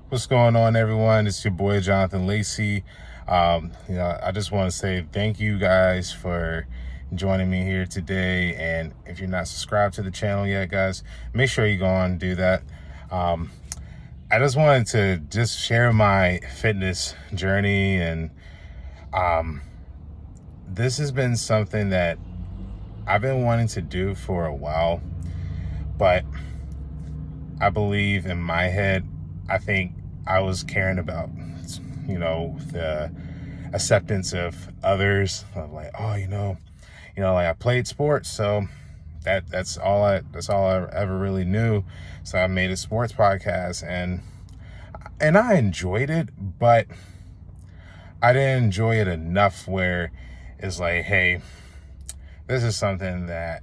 What's going on, everyone? It's your boy Jonathan Lacey. I just want to say thank you guys for joining me here today. And if you're not subscribed to the channel yet, guys, make sure you go on and do that. I just wanted to just share my fitness journey, and this has been something that I've been wanting to do for a while, but I believe in my head, I think I was caring about, the acceptance of others. Of like, oh, like I played sports, so that's all I ever really knew. So I made a sports podcast, and I enjoyed it, but I didn't enjoy it enough where it's like, hey, this is something that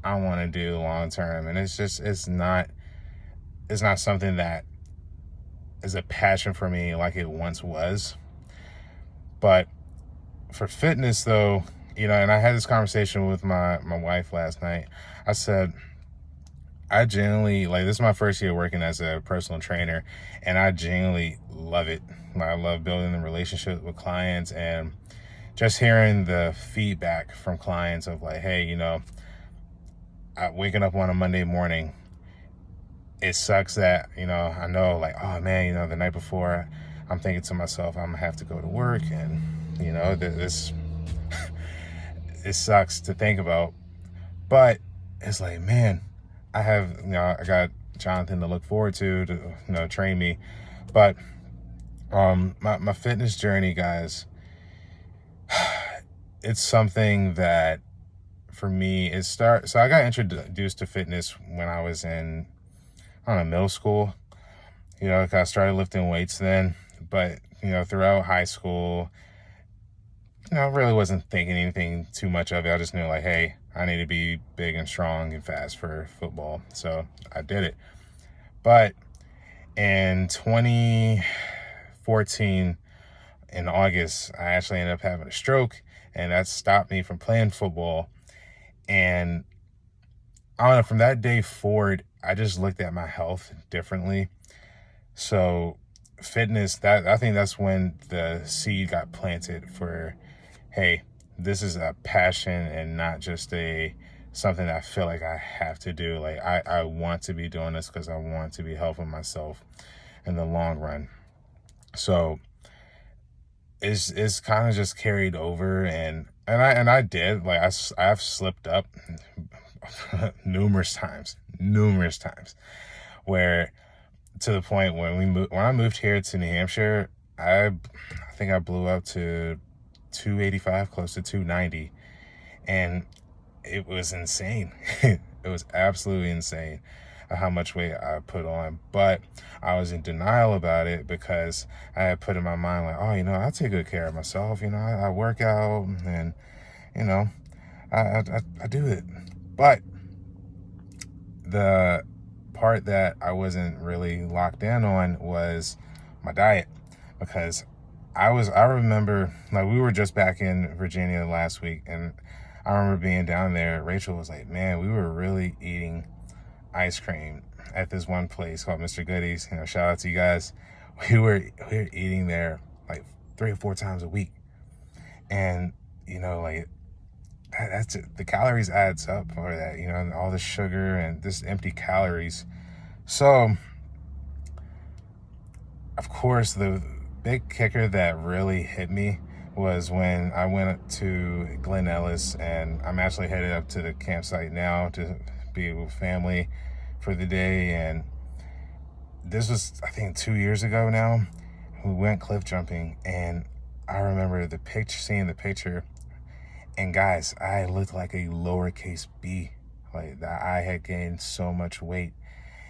I want to do long term, and it's not something that is a passion for me like it once was. But for fitness though, and I had this conversation with my wife last night. I said, I genuinely, like, this is my first year working as a personal trainer, and I genuinely love it. I love building the relationship with clients and just hearing the feedback from clients of like, hey, waking up on a Monday morning, it sucks that, I know, like, oh man, the night before I'm thinking to myself, I'm gonna have to go to work, and this it sucks to think about. But it's like, man, I got Jonathan to look forward to train me. But my fitness journey, guys, it's something that for me so I got introduced to fitness when I was in, I don't know, middle school. I started lifting weights then, but throughout high school, I really wasn't thinking anything too much of it. I just knew, like, hey, I need to be big and strong and fast for football. So I did it. But in 2014, in August, I actually ended up having a stroke, and that stopped me from playing football. And I don't know, from that day forward, I just looked at my health differently. So fitness, I think that's when the seed got planted for, hey, this is a passion and not just something that I feel like I have to do. Like, I want to be doing this because I want to be helping myself in the long run. So it's kind of just carried over, and I did, like, I've slipped up numerous times, where, to the point when I moved here to New Hampshire, I think I blew up to 285, close to 290, and it was insane. It was absolutely insane how much weight I put on. But I was in denial about it because I had put in my mind, like, oh, I take good care of myself. I work out, and I do it. But the part that I wasn't really locked in on was my diet, because I remember, like, we were just back in Virginia last week, and I remember being down there. Rachel was like, man, we were really eating ice cream at this one place called Mr. Goodies. Shout out to you guys. We were eating there like 3 or 4 times a week, and like, that's it. The calories adds up for that, and all the sugar and this empty calories. So, of course, the big kicker that really hit me was when I went to Glen Ellis, and I'm actually headed up to the campsite now to be with family for the day. And this was, I think, 2 years ago now. We went cliff jumping, and I remember seeing the picture, and guys, I looked like a lowercase b. Like, that, I had gained so much weight.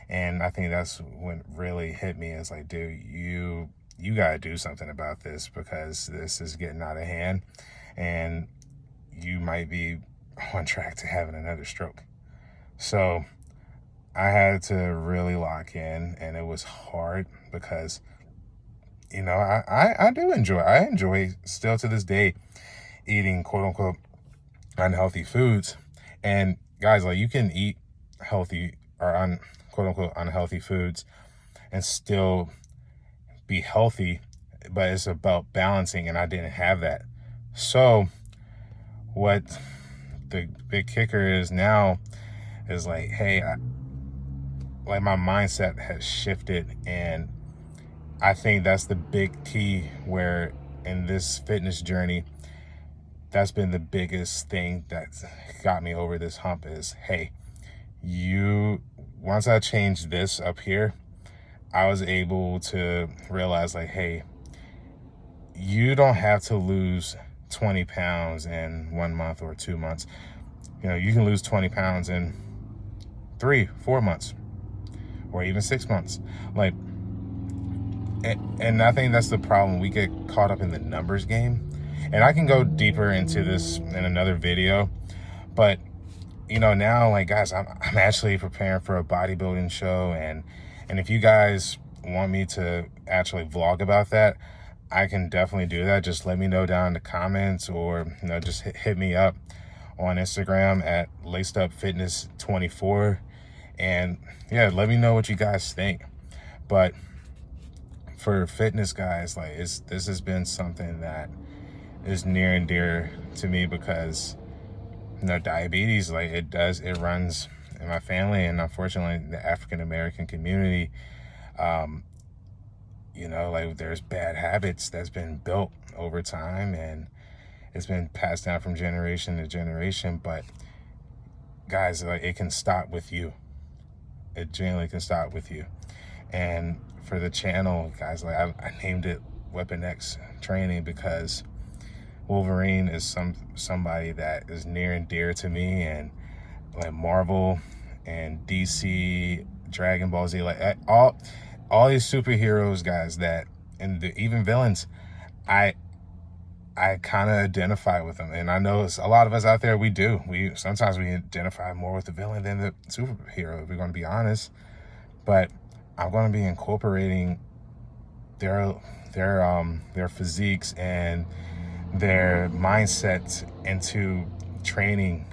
And I think that's when really hit me. It's like, dude, you got to do something about this, because this is getting out of hand, and you might be on track to having another stroke. So I had to really lock in, and it was hard because, I enjoy still to this day eating quote unquote unhealthy foods. And guys, like, you can eat healthy or quote unquote unhealthy foods and still be healthy, but it's about balancing, and I didn't have that. So what the big kicker is now is like, hey, like my mindset has shifted, and I think that's the big key where in this fitness journey, that's been the biggest thing that's got me over this hump is, hey, once I changed this up here, I was able to realize like, hey, you don't have to lose 20 pounds in 1 month or 2 months. You can lose 20 pounds in 3-4 months or even 6 months. Like, and I think that's the problem. We get caught up in the numbers game. And I can go deeper into this in another video. But, now, like, guys, I'm actually preparing for a bodybuilding show. And if you guys want me to actually vlog about that, I can definitely do that. Just let me know down in the comments, or, just hit me up on Instagram at lacedupfitness24. And, yeah, let me know what you guys think. But for fitness, guys, like, this has been something that is near and dear to me because, diabetes, like, it runs in my family, and unfortunately the African American community, like, there's bad habits that's been built over time, and it's been passed down from generation to generation. But guys, like, it can stop with you. It genuinely can stop with you. And for the channel, guys, like, I named it Weapon X Training because Wolverine is somebody that is near and dear to me, and like Marvel and DC, Dragon Ball Z, like all these superheroes, guys, that, and even villains, I kind of identify with them. And I know a lot of us out there, sometimes we identify more with the villain than the superhero, if we're going to be honest. But I'm going to be incorporating their physiques and their mindsets into training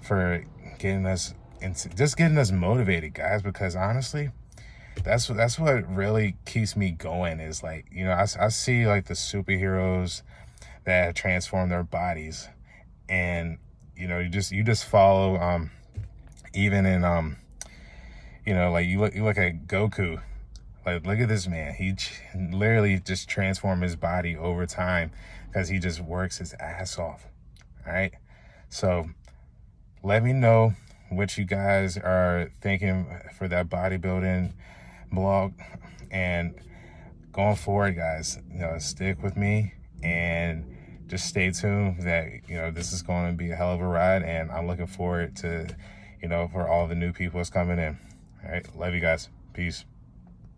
for getting us motivated, guys, because honestly, that's what really keeps me going is like, I see like the superheroes that transform their bodies, and you just follow, even in like you look at Goku. Like, look at this man. He literally just transformed his body over time because he just works his ass off. All right. So let me know what you guys are thinking for that bodybuilding blog. And going forward, guys, stick with me and just stay tuned that, this is going to be a hell of a ride. And I'm looking forward to, for all the new people that's coming in. All right. Love you guys. Peace.